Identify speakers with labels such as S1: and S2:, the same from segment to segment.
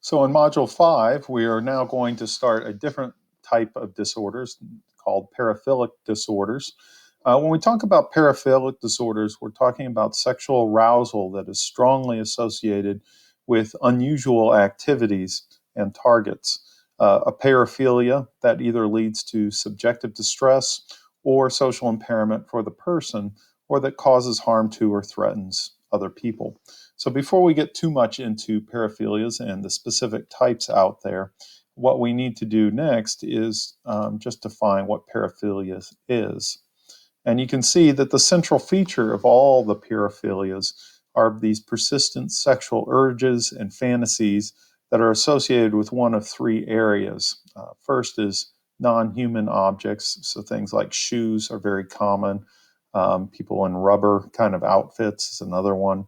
S1: So in Module 5, we are now going to start a different type of disorders called paraphilic disorders. When we talk about paraphilic disorders, we're talking about sexual arousal that is strongly associated with unusual activities and targets. A paraphilia that either leads to subjective distress or social impairment for the person, or that causes harm to or threatens other people. So before we get too much into paraphilias and the specific types out there, what we need to do next is just define what paraphilia is. And you can see that the central feature of all the paraphilias are these persistent sexual urges and fantasies that are associated with one of three areas. First is non-human objects, so things like shoes are very common. People in rubber kind of outfits is another one.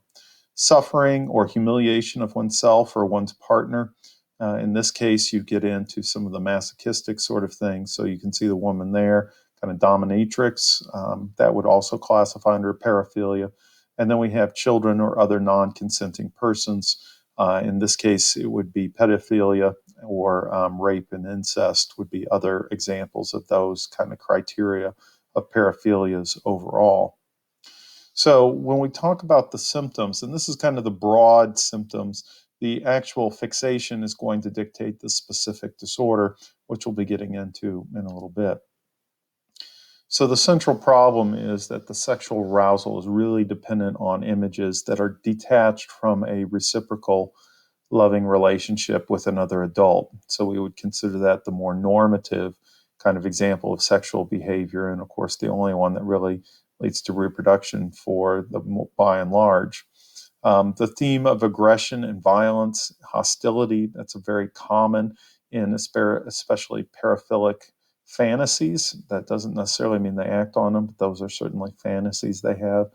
S1: Suffering or humiliation of oneself or one's partner. In this case, you get into some of the masochistic sort of things. So you can see the woman there, kind of dominatrix. That would also classify under paraphilia. And then we have children or other non-consenting persons. In this case, it would be pedophilia or rape and incest would be other examples of those kind of criteria of paraphilias overall. So when we talk about the symptoms, and this is kind of the broad symptoms, the actual fixation is going to dictate the specific disorder, which we'll be getting into in a little bit. So the central problem is that the sexual arousal is really dependent on images that are detached from a reciprocal loving relationship with another adult. So we would consider that the more normative kind of example of sexual behavior, and of course the only one that really leads to reproduction for the by and large. The theme of aggression and violence, hostility, that's a very common in especially paraphilic fantasies. That doesn't necessarily mean they act on them, but those are certainly fantasies they have.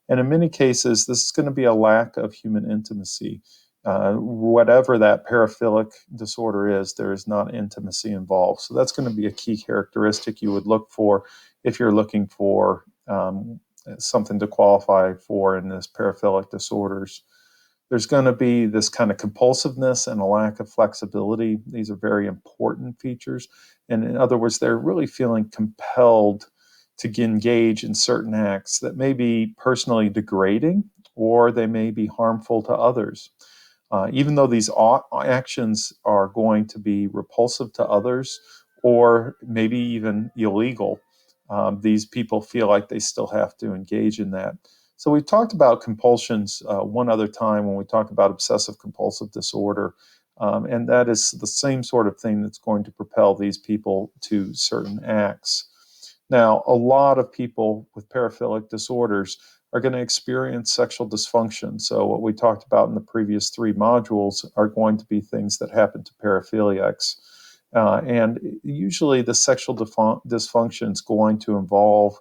S1: And in many cases, this is going to be a lack of human intimacy. Whatever that paraphilic disorder is, there is not intimacy involved. So that's going to be a key characteristic you would look for if you're looking for something to qualify for in this paraphilic disorders. There's going to be this kind of compulsiveness and a lack of flexibility. These are very important features. And in other words, they're really feeling compelled to engage in certain acts that may be personally degrading or they may be harmful to others. Even though these actions are going to be repulsive to others or maybe even illegal, these people feel like they still have to engage in that. So we talked about compulsions one other time when we talked about obsessive compulsive disorder, and that is the same sort of thing that's going to propel these people to certain acts. Now, a lot of people with paraphilic disorders are going to experience sexual dysfunction. So what we talked about in the previous 3 modules are going to be things that happen to paraphiliacs. And usually the sexual dysfunction is going to involve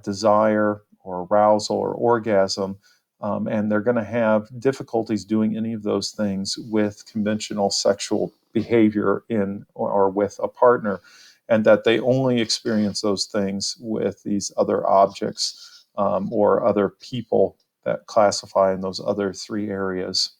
S1: desire or arousal or orgasm, and they're going to have difficulties doing any of those things with conventional sexual behavior in or with a partner, and that they only experience those things with these other objects or other people that classify in those other 3 areas.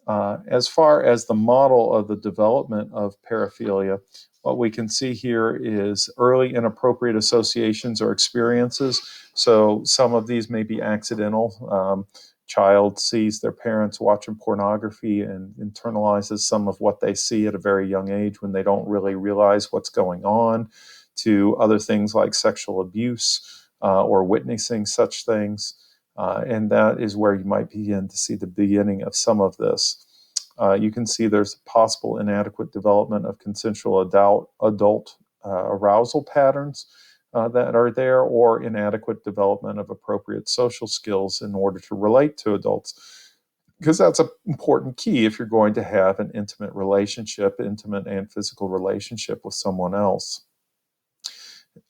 S1: As far as the model of the development of paraphilia, what we can see here is early inappropriate associations or experiences. So some of these may be accidental. Child sees their parents watching pornography and internalizes some of what they see at a very young age when they don't really realize what's going on, to other things like sexual abuse or witnessing such things. And that is where you might begin to see the beginning of some of this. You can see there's possible inadequate development of consensual adult arousal patterns that are there, or inadequate development of appropriate social skills in order to relate to adults. Because that's an important key if you're going to have an intimate relationship, intimate and physical relationship with someone else.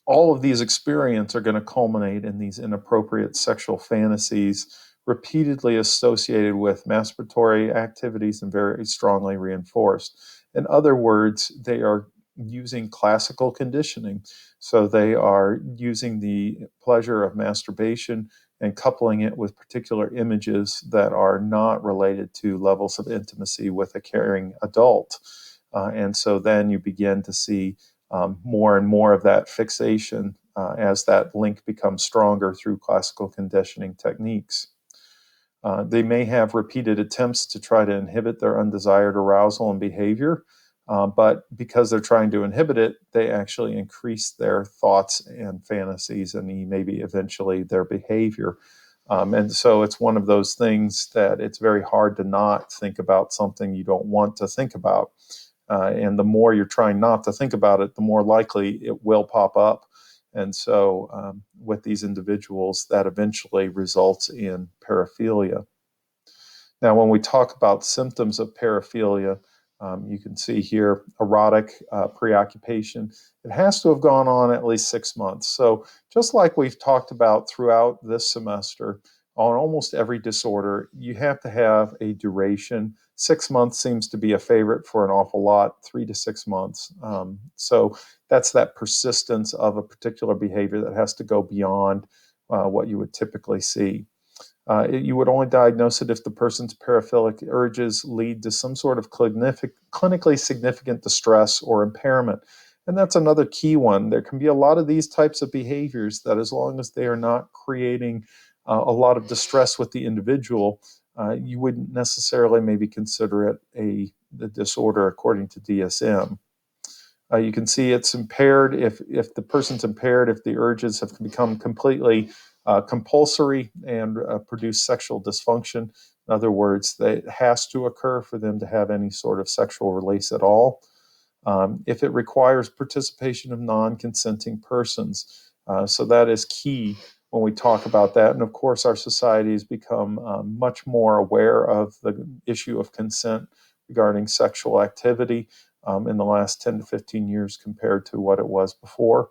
S1: All of these experiences are going to culminate in these inappropriate sexual fantasies, repeatedly associated with masturbatory activities and very strongly reinforced. In other words, they are using classical conditioning. So they are using the pleasure of masturbation and coupling it with particular images that are not related to levels of intimacy with a caring adult. And so then you begin to see more and more of that fixation as that link becomes stronger through classical conditioning techniques. They may have repeated attempts to try to inhibit their undesired arousal and behavior, but because they're trying to inhibit it, they actually increase their thoughts and fantasies and maybe eventually their behavior. And so it's one of those things that it's very hard to not think about something you don't want to think about. And the more you're trying not to think about it, the more likely it will pop up. And so with these individuals, that eventually results in paraphilia. Now, when we talk about symptoms of paraphilia, you can see here erotic preoccupation. It has to have gone on at least 6 months. So just like we've talked about throughout this semester, on almost every disorder, you have to have a duration. 6 months seems to be a favorite for an awful lot, 3 to 6 months. So that's that persistence of a particular behavior that has to go beyond what you would typically see. You would only diagnose it if the person's paraphilic urges lead to some sort of clinically significant distress or impairment. And that's another key one. There can be a lot of these types of behaviors that, as long as they are not creating a lot of distress with the individual, you wouldn't necessarily maybe consider it the disorder according to DSM. You can see it's impaired if the person's impaired, if the urges have become completely compulsory and produce sexual dysfunction. In other words, that has to occur for them to have any sort of sexual release at all. If it requires participation of non-consenting persons. So that is key when we talk about that. And of course, our society has become much more aware of the issue of consent regarding sexual activity in the last 10 to 15 years compared to what it was before.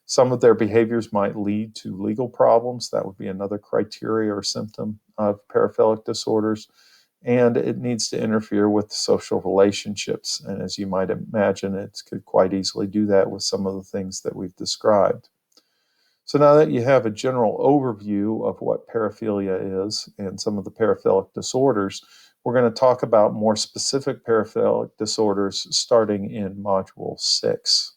S1: Some of their behaviors might lead to legal problems. That would be another criteria or symptom of paraphilic disorders. And it needs to interfere with social relationships. And as you might imagine, it could quite easily do that with some of the things that we've described. So now that you have a general overview of what paraphilia is and some of the paraphilic disorders, we're going to talk about more specific paraphilic disorders starting in Module 6.